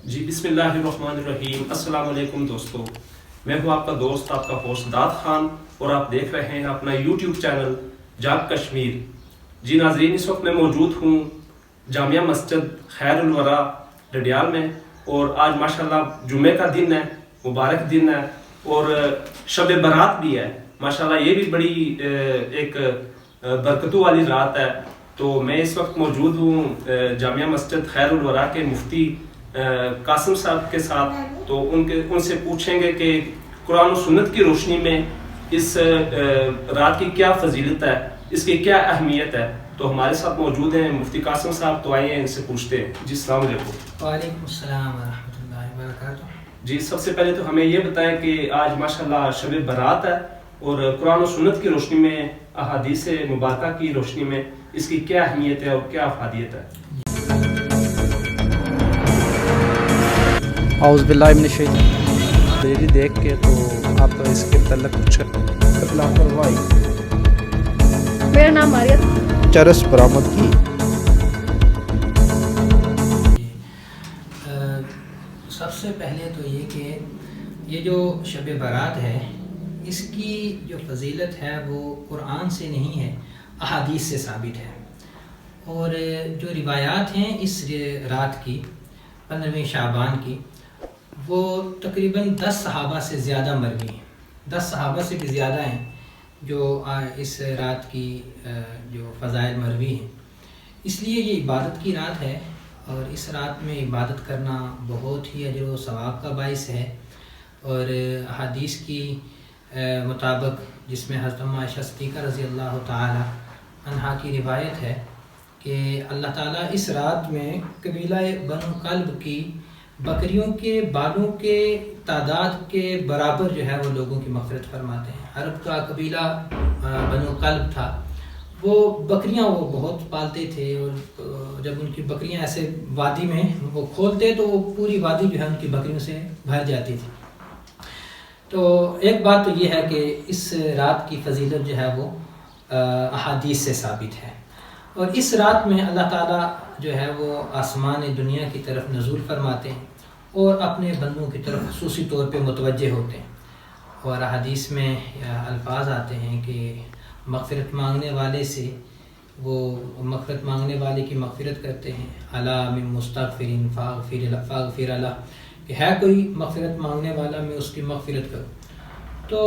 جی بسم اللہ الرحمن الرحیم۔ السلام علیکم دوستو، میں ہوں آپ کا دوست، آپ کا ہوسٹ داد خان، اور آپ دیکھ رہے ہیں اپنا یوٹیوب چینل جاگ کشمیر۔ جی ناظرین، اس وقت میں موجود ہوں جامعہ مسجد خیر الورا ڈڈیال میں، اور آج ماشاءاللہ جمعہ کا دن ہے، مبارک دن ہے، اور شب برات بھی ہے۔ ماشاءاللہ یہ بھی بڑی ایک برکتوں والی رات ہے۔ تو میں اس وقت موجود ہوں جامعہ مسجد خیر الورا کے مفتی قاسم صاحب کے ساتھ، تو ان سے پوچھیں گے کہ قرآن و سنت کی روشنی میں اس رات کی کیا فضیلت ہے، اس کی کیا اہمیت ہے۔ تو ہمارے ساتھ موجود ہیں مفتی قاسم صاحب، تو آئیے ان سے پوچھتے ہیں۔ جی السلام علیکم۔ وعلیکم السلام ورحمۃ اللہ وبرکاتہ۔ جی سب سے پہلے تو ہمیں یہ بتائیں کہ آج ماشاءاللہ شب برات ہے، اور قرآن و سنت کی روشنی میں، احادیث مبارکہ کی روشنی میں اس کی کیا اہمیت ہے اور کیا افادیت ہے۔ اعوذ باللہ من الشیطان الرجیم دیکھ کے تو آپ اس کے متعلق کچھ اطلاع کروائی۔ میرا نام ماریہ چرس برآمد کی۔ سب سے پہلے تو یہ کہ یہ جو شب برات ہے، اس کی جو فضیلت ہے وہ قرآن سے نہیں ہے، احادیث سے ثابت ہے۔ اور جو روایات ہیں اس رات کی 15ویں شعبان کی، وہ تقریباً 10 صحابہ سے زیادہ مروی ہیں، 10 صحابہ سے بھی زیادہ ہیں جو اس رات کی جو فضائل مروی ہیں۔ اس لیے یہ عبادت کی رات ہے، اور اس رات میں عبادت کرنا بہت ہی اجر و ثواب کا باعث ہے۔ اور حدیث کی مطابق، جس میں حضرت عائشہ صدیقہ رضی اللہ تعالی عنہا کی روایت ہے کہ اللہ تعالیٰ اس رات میں قبیلہ بنو کلب کی بکریوں کے بالوں کے تعداد کے برابر جو ہے وہ لوگوں کی مغفرت فرماتے ہیں۔ عرب کا قبیلہ بنو کلب تھا، وہ بکریاں وہ بہت پالتے تھے، اور جب ان کی بکریاں ایسے وادی میں وہ کھولتے تو وہ پوری وادی جو ہے ان کی بکریوں سے بھر جاتی تھی۔ تو ایک بات تو یہ ہے کہ اس رات کی فضیلت جو ہے وہ احادیث سے ثابت ہے۔ اور اس رات میں اللہ تعالیٰ جو ہے وہ آسمان دنیا کی طرف نزول فرماتے ہیں، اور اپنے بندوں کی طرف خصوصی طور پہ متوجہ ہوتے ہیں۔ اور حدیث میں الفاظ آتے ہیں کہ مغفرت مانگنے والے سے وہ مغفرت مانگنے والے کی مغفرت کرتے ہیں، الا من مستغفرین فاغفر لہ، کہ ہے کوئی مغفرت مانگنے والا میں اس کی مغفرت کروں۔ تو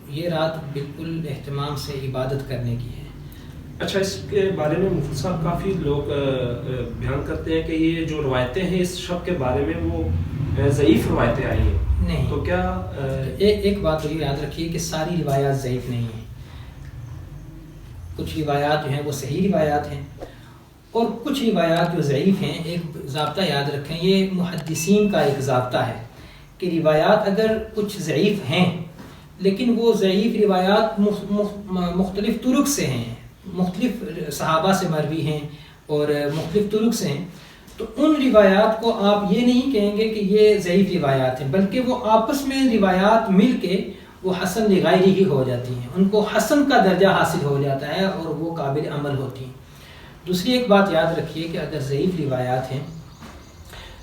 یہ رات بالکل اہتمام سے عبادت کرنے کی ہے۔ اچھا، اس کے بارے میں مفتی صاحب کافی لوگ بیان کرتے ہیں کہ یہ جو روایتیں ہیں اس شب کے بارے میں وہ ضعیف روایتیں آئی ہیں۔ نہیں، تو کیا ایک بات تو یہ یاد رکھیے کہ ساری روایات ضعیف نہیں ہیں۔ کچھ روایات جو ہیں وہ صحیح روایات ہیں، اور کچھ روایات جو ضعیف ہیں۔ ایک ضابطہ یاد رکھیں، یہ محدثین کا ایک ضابطہ ہے کہ روایات اگر کچھ ضعیف ہیں، لیکن وہ ضعیف روایات مختلف طرق سے ہیں، مختلف صحابہ سے مروی ہیں اور مختلف طرق سے ہیں، تو ان روایات کو آپ یہ نہیں کہیں گے کہ یہ ضعیف روایات ہیں، بلکہ وہ آپس میں روایات مل کے وہ حسن لغیری ہی ہو جاتی ہیں، ان کو حسن کا درجہ حاصل ہو جاتا ہے، اور وہ قابل عمل ہوتی ہیں۔ دوسری ایک بات یاد رکھیے کہ اگر ضعیف روایات ہیں،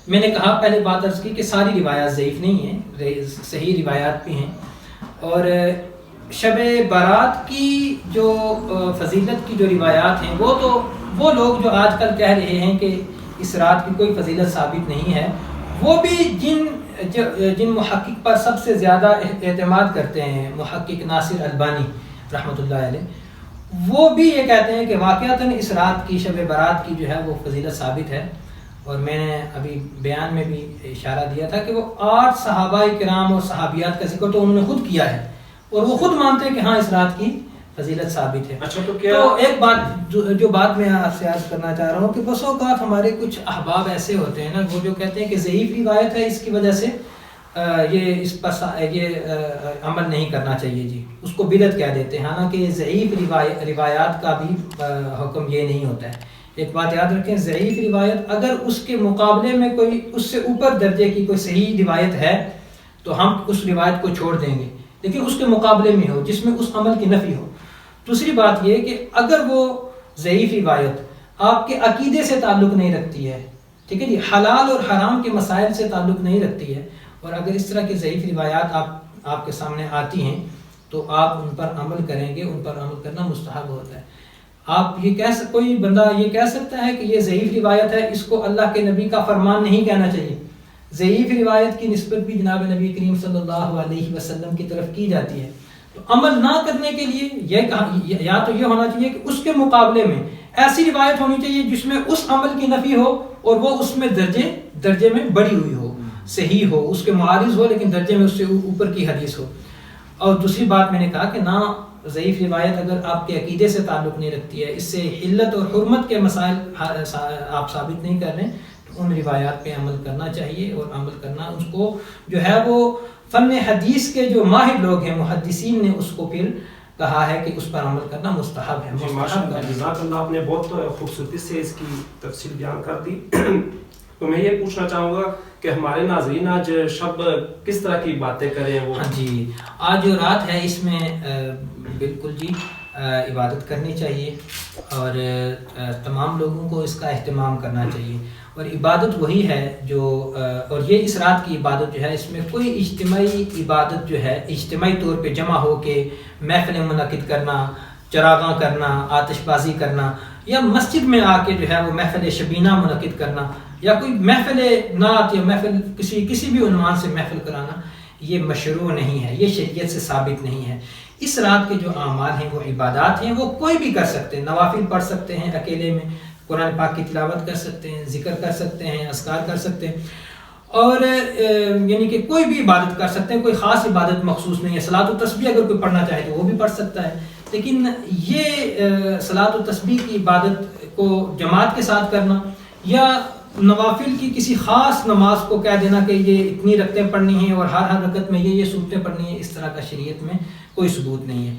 میں نے کہا پہلے بات عرض کی کہ ساری روایات ضعیف نہیں ہیں، صحیح روایات بھی ہیں۔ اور شب برات کی جو فضیلت کی جو روایات ہیں، وہ تو وہ لوگ جو آج کل کہہ رہے ہیں کہ اس رات کی کوئی فضیلت ثابت نہیں ہے، وہ بھی جن محقق پر سب سے زیادہ اعتماد کرتے ہیں، محقق ناصر البانی رحمۃ اللہ علیہ، وہ بھی یہ کہتے ہیں کہ واقعتاً اس رات کی شب برات کی جو ہے وہ فضیلت ثابت ہے۔ اور میں نے ابھی بیان میں بھی اشارہ دیا تھا کہ وہ 8 صحابہ کرام اور صحابیات کا ذکر تو انہوں نے خود کیا ہے، اور وہ خود مانتے ہیں کہ ہاں اس رات کی فضیلت ثابت ہے۔ اچھا، تو ایک بات جو بات میں آپ سے عرض کرنا چاہ رہا ہوں کہ بس اوقات ہمارے کچھ احباب ایسے ہوتے ہیں نا، وہ جو کہتے ہیں کہ ضعیف روایت ہے، اس کی وجہ سے یہ اس پر یہ عمل نہیں کرنا چاہیے، جی اس کو بدعت کہہ دیتے ہیں، حالانکہ ضعیف روایات کا بھی حکم یہ نہیں ہوتا ہے۔ ایک بات یاد رکھیں، ضعیف روایت اگر اس کے مقابلے میں کوئی اس سے اوپر درجے کی کوئی صحیح روایت ہے تو ہم اس روایت کو چھوڑ دیں گے، لیکن اس کے مقابلے میں ہو جس میں اس عمل کی نفی ہو۔ دوسری بات یہ کہ اگر وہ ضعیف روایت آپ کے عقیدے سے تعلق نہیں رکھتی ہے، ٹھیک ہے جی، حلال اور حرام کے مسائل سے تعلق نہیں رکھتی ہے، اور اگر اس طرح کی ضعیف روایات آپ کے سامنے آتی ہیں تو آپ ان پر عمل کریں گے، ان پر عمل کرنا مستحب ہوتا ہے۔ آپ کوئی بندہ یہ کہہ سکتا ہے کہ یہ ضعیف روایت ہے، اس کو اللہ کے نبی کا فرمان نہیں کہنا چاہیے۔ ضعیف روایت کی نسبت بھی جناب نبی کریم صلی اللہ علیہ وسلم کی طرف کی جاتی ہے، تو عمل نہ کرنے کے لیے یا تو یہ ہونا چاہیے کہ اس کے مقابلے میں ایسی روایت ہونی چاہیے جس میں اس عمل کی نفی ہو اور وہ اس میں درجے میں بڑی ہوئی ہو، صحیح ہو، اس کے معارض ہو لیکن درجے میں اس سے اوپر کی حدیث ہو۔ اور دوسری بات میں نے کہا کہ نہ ضعیف روایت اگر آپ کے عقیدے سے تعلق نہیں رکھتی ہے، اس سے حلت اور حرمت کے مسائل آپ ثابت نہیں کر رہے ہیں، تو ان روایات پہ عمل کرنا چاہیے، اور عمل کرنا اس کو جو ہے وہ فن حدیث کے جو ماہر لوگ ہیں محدثین نے اس کو پھر کہا ہے کہ اس پر عمل کرنا مستحب ہے۔ جزاک اللہ، آپ نے بہت خوبصورتی سے اس کی تفصیل بیان کر دی۔ تو میں یہ پوچھنا چاہوں گا کہ ہمارے ناظرین آج شب کس طرح کی باتیں کریں؟ وہ ہاں جی، آج جو رات ہے اس میں بالکل جی عبادت کرنی چاہیے، اور تمام لوگوں کو اس کا اہتمام کرنا چاہیے، اور عبادت وہی ہے جو اور یہ اس رات کی عبادت جو ہے اس میں کوئی اجتماعی عبادت جو ہے اجتماعی طور پہ جمع ہو کے محفلیں منعقد کرنا، چراغاں کرنا، آتش بازی کرنا، یا مسجد میں آ کے جو ہے وہ محفل شبینہ منعقد کرنا، یا کوئی محفل نعت یا محفل کسی بھی عنوان سے محفل کرانا، یہ مشروع نہیں ہے، یہ شریعت سے ثابت نہیں ہے۔ اس رات کے جو اعمال ہیں وہ عبادات ہیں، وہ کوئی بھی کر سکتے ہیں، نوافل پڑھ سکتے ہیں، اکیلے میں قرآن پاک کی تلاوت کر سکتے ہیں، ذکر کر سکتے ہیں، اذکار کر سکتے ہیں، اور یعنی کہ کوئی بھی عبادت کر سکتے ہیں، کوئی خاص عبادت مخصوص نہیں ہے۔ صلاۃ و تسبیح اگر کوئی پڑھنا چاہے تو وہ بھی پڑھ سکتا ہے، لیکن یہ صلاۃ و تسبیح کی عبادت کو جماعت کے ساتھ کرنا، یا نوافل کی کسی خاص نماز کو کہہ دینا کہ یہ اتنی رکعتیں پڑھنی ہیں اور ہر رکعت میں یہ صورتیں پڑھنی ہیں، اس طرح کا شریعت میں کوئی ثبوت نہیں ہے۔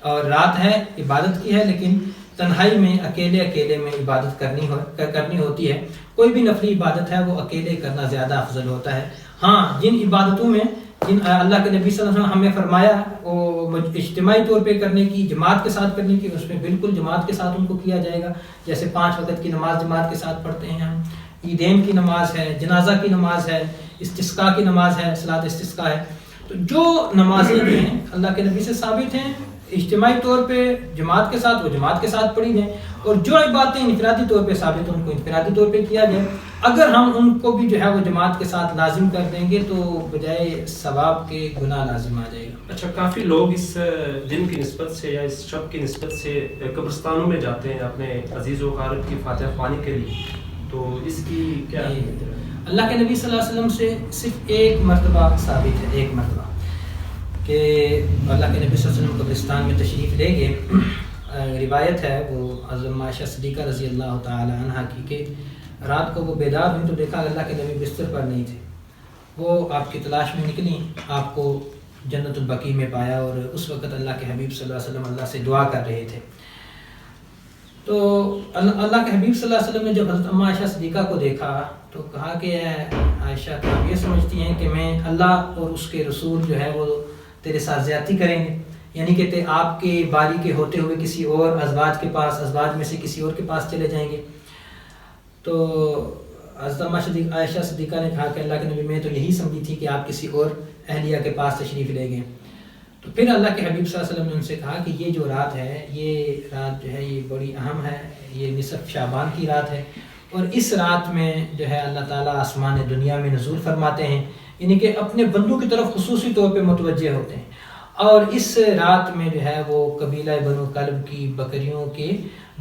اور رات ہے عبادت کی ہے، لیکن تنہائی میں اکیلے میں عبادت کرنی ہوتی ہے۔ کوئی بھی نفلی عبادت ہے وہ اکیلے کرنا زیادہ افضل ہوتا ہے۔ ہاں، جن عبادتوں میں جن اللہ کے نبی صلی اللہ علیہ وسلم ہمیں فرمایا وہ اجتماعی طور پہ کرنے کی، جماعت کے ساتھ کرنے کی، اس میں بالکل جماعت کے ساتھ ان کو کیا جائے گا، جیسے 5 وقت کی نماز جماعت کے ساتھ پڑھتے ہیں ہم، عیدین کی نماز ہے، جنازہ کی نماز ہے، استسقاء کی نماز ہے، صلاۃ استسقاء ہے۔ تو جو نمازیں ہیں اللہ کے نبی سے ثابت ہیں اجتماعی طور پہ جماعت کے ساتھ، وہ جماعت کے ساتھ پڑھی جائیں، اور جو عبادتیں انفرادی طور پہ ثابت ہیں ان کو انفرادی طور پہ کیا جائے۔ اگر ہم ان کو بھی جو ہے وہ جماعت کے ساتھ لازم کر دیں گے تو بجائے ثواب کے گناہ لازم آ جائے گا۔ اچھا، کافی لوگ اس دن کی نسبت سے یا اس شب کی نسبت سے قبرستانوں میں جاتے ہیں اپنے عزیز و اقارب کی فاتحہ خوانی کے لیے، تو اس کی کیا؟ اللہ کے نبی صلی اللہ علیہ وسلم سے صرف ایک مرتبہ ثابت ہے، ایک مرتبہ کہ اللہ کے نبی صلی اللہ علیہ وسلم قبرستان میں تشریف لے گئے۔ روایت ہے وہ حضرت عائشہ صدیقہ رضی اللہ تعالی عنہ کی کہ رات کو وہ بیدار ہوئی تو دیکھا اللہ کے نبی بستر پر نہیں تھے، وہ آپ کی تلاش میں نکلی، آپ کو جنت البقیع میں پایا، اور اس وقت اللہ کے حبیب صلی اللہ علیہ وسلم اللہ سے دعا کر رہے تھے۔ تو اللہ کے حبیب صلی اللہ علیہ وسلم نے جب حضرت اما عائشہ صدیقہ کو دیکھا تو کہا کہ عائشہ تو آپ یہ سمجھتی ہیں کہ میں اللہ اور اس کے رسول جو ہے وہ تیرے ساتھ زیادتی کریں گے، یعنی کہ آپ کے باری کے ہوتے ہوئے کسی اور ازواج کے پاس، ازواج میں سے کسی اور کے پاس چلے جائیں گے؟ تو حضرت اما عائشہ صدیقہ نے کہا کہ اللہ کے نبی میں تو یہی سمجھی تھی کہ آپ کسی اور اہلیہ کے پاس تشریف لے گئے۔ تو پھر اللہ کے حبیب صلی اللہ علیہ وسلم نے ان سے کہا کہ یہ جو رات ہے، یہ رات جو ہے یہ بڑی اہم ہے، یہ نصف شعبان کی رات ہے، اور اس رات میں جو ہے اللہ تعالیٰ آسمان دنیا میں نزول فرماتے ہیں، یعنی کہ اپنے بندوں کی طرف خصوصی طور پہ متوجہ ہوتے ہیں، اور اس رات میں جو ہے وہ قبیلہ بنو کلب کی بکریوں کے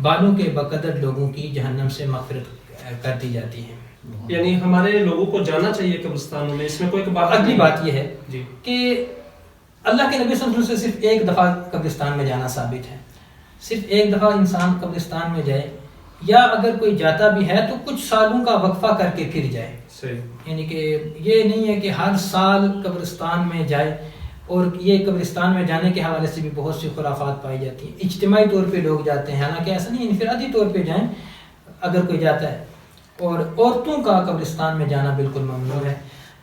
بالوں کے بقدر لوگوں کی جہنم سے مغفرت کر دی جاتی ہے۔ یعنی ہمارے لوگوں کو جانا چاہیے قبرستانوں میں، اس میں کوئی بات؟ اگلی بات یہ ہے جی کہ اللہ کے نبی صلی اللہ علیہ وسلم سے صرف ایک دفعہ قبرستان میں جانا ثابت ہے، صرف ایک دفعہ انسان قبرستان میں جائے، یا اگر کوئی جاتا بھی ہے تو کچھ سالوں کا وقفہ کر کے پھر جائے۔ صحیح، یعنی کہ یہ نہیں ہے کہ ہر سال قبرستان میں جائے، اور یہ قبرستان میں جانے کے حوالے سے بھی بہت سی خرافات پائی جاتی ہیں۔ اجتماعی طور پہ لوگ جاتے ہیں، حالانکہ ایسا نہیں، انفرادی طور پہ جائیں اگر کوئی جاتا ہے، اور عورتوں کا قبرستان میں جانا بالکل ممنوع ہے۔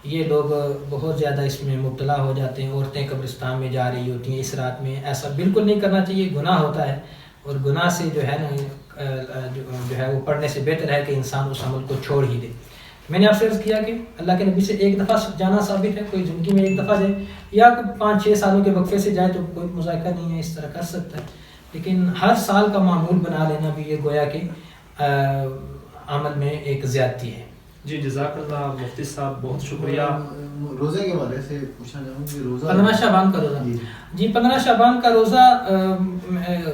یہ لوگ بہت زیادہ اس میں مبتلا ہو جاتے ہیں، عورتیں قبرستان میں جا رہی ہوتی ہیں اس رات میں، ایسا بالکل نہیں کرنا چاہیے، گناہ ہوتا ہے، اور گناہ سے جو ہے نا جو ہے وہ پڑھنے سے بہتر ہے کہ انسان اس عمل کو چھوڑ ہی دے۔ میں نے آپ سے عرض کیا کہ اللہ کے نبی سے ایک دفعہ جانا ثابت ہے، کوئی زندگی میں ایک دفعہ جائے یا 5-6 سالوں کے وقفے سے جائے تو کوئی مذائقہ نہیں ہے، اس طرح کر سکتا ہے، لیکن ہر سال کا معمول بنا لینا بھی یہ گویا کہ عمل میں ایک زیادتی ہے۔ جی جزاک اللہ مفتی صاحب، بہت شکریہ۔ روزے کے حوالے سے پوچھنا چاہوں کہ روزہ 15 شعبان کا روزہ، جی 15 شعبان کا روزہ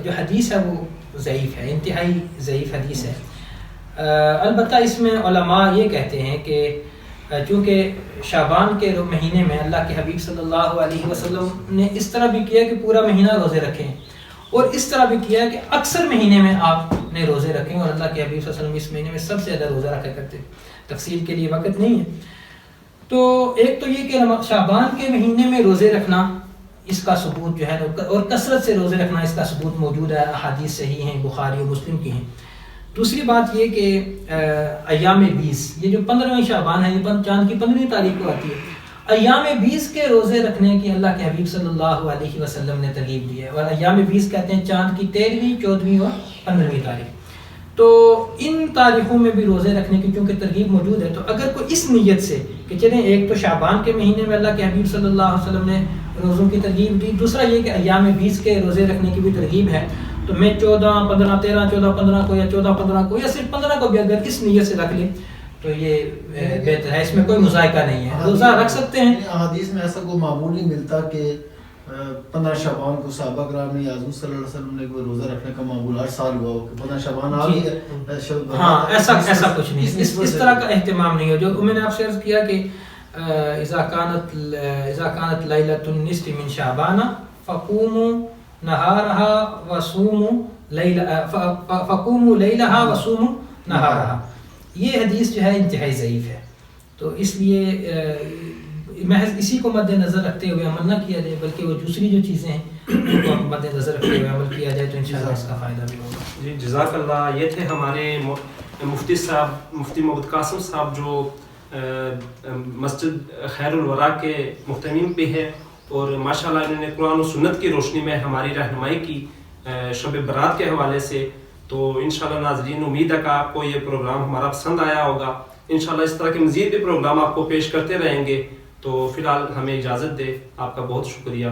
جو حدیث ہے وہ ضعیف ہے، انتہائی ضعیف حدیث ہے۔ البتہ اس میں علماء یہ کہتے ہیں کہ چونکہ شعبان کے مہینے میں اللہ کے حبیب صلی اللہ علیہ وسلم نے اس طرح بھی کیا کہ پورا مہینہ روزے رکھیں، اور اس طرح بھی کیا کہ اکثر مہینے میں آپ نے روزے رکھیں، اور اللہ کے حبیب صلی اللہ علیہ وسلم اس مہینے میں سب سے زیادہ روزہ رکھا کرتے، تفصیل کے لیے وقت نہیں ہے۔ تو ایک تو یہ کہ شعبان کے مہینے میں روزے رکھنا اس کا ثبوت جو ہے اور کثرت سے روزے رکھنا اس کا ثبوت موجود ہے، احادیث صحیح ہیں، بخاری اور مسلم کی ہیں۔ دوسری بات یہ کہ ایام 20 یہ جو 15ویں شعبان ہے، یہ چاند کی 15ویں تاریخ کو آتی ہے، ایام 20 کے روزے رکھنے کی اللہ کے حبیب صلی اللہ علیہ وسلم نے ترغیب دی ہے، اور ایام 20 کہتے ہیں چاند کی 13ویں، 14ویں اور 15ویں تاریخ۔ تو ان تاریخوں میں بھی روزے رکھنے کی چونکہ ترغیب موجود ہے، تو اگر کوئی اس نیت سے کہ چلیں ایک تو شعبان کے مہینے میں اللہ کے حبیب صلی اللہ علیہ وسلم نے روزوں کی ترغیب دی، دوسرا یہ کہ ایام 20 کے روزے رکھنے کی بھی ترغیب ہے، تو میں 14، 15، 13، 14، 15 کو یا 14، 15 کو یا صرف 15 کو بھی اگر اس نیت سے رکھ لیں تو یہ بہتر ہے، اس میں کوئی مذائقہ نہیں ہے، روزہ رکھ سکتے ہیں۔ احادیث میں ایسا کوئی معمول نہیں ملتا کہ 15 شعبان کو صحابہ کرام نے حضور صلی اللہ علیہ وسلم نے کوئی روزہ رکھنے کا معمول ہر سال ہوا ہو کہ 15 شعبان آ گئی ہے۔ ہاں ایسا کچھ نہیں، اس طرح کا اہتمام نہیں ہو۔ جو میں نے آپ سے عرض کیا کہ اذا كانت ليلة النصف من شعبان فقوموا نهارها وصوموا ليلها وصوموا نهارها، یہ حدیث جو ہے انتہائی ضعیف ہے، تو اس لیے محض اسی کو مد نظر رکھتے ہوئے عمل نہ کیا جائے، بلکہ وہ دوسری جو چیزیں ہیں ان کو مد نظر رکھتے ہوئے عمل کیا جائے تو انشاءاللہ اس کا فائدہ بھی ہوگا۔ جی جزاک اللہ، یہ تھے ہمارے مفتی صاحب، مفتی محمد قاسم صاحب، جو مسجد خیر الورا کے محتمین بھی ہے، اور ماشاءاللہ انہوں نے قرآن و سنت کی روشنی میں ہماری رہنمائی کی شب برات کے حوالے سے۔ تو انشاءاللہ ناظرین، امید ہے کہ آپ کو یہ پروگرام ہمارا پسند آیا ہوگا، انشاءاللہ اس طرح کے مزید بھی پروگرام آپ کو پیش کرتے رہیں گے۔ تو فی الحال ہمیں اجازت دے، آپ کا بہت شکریہ۔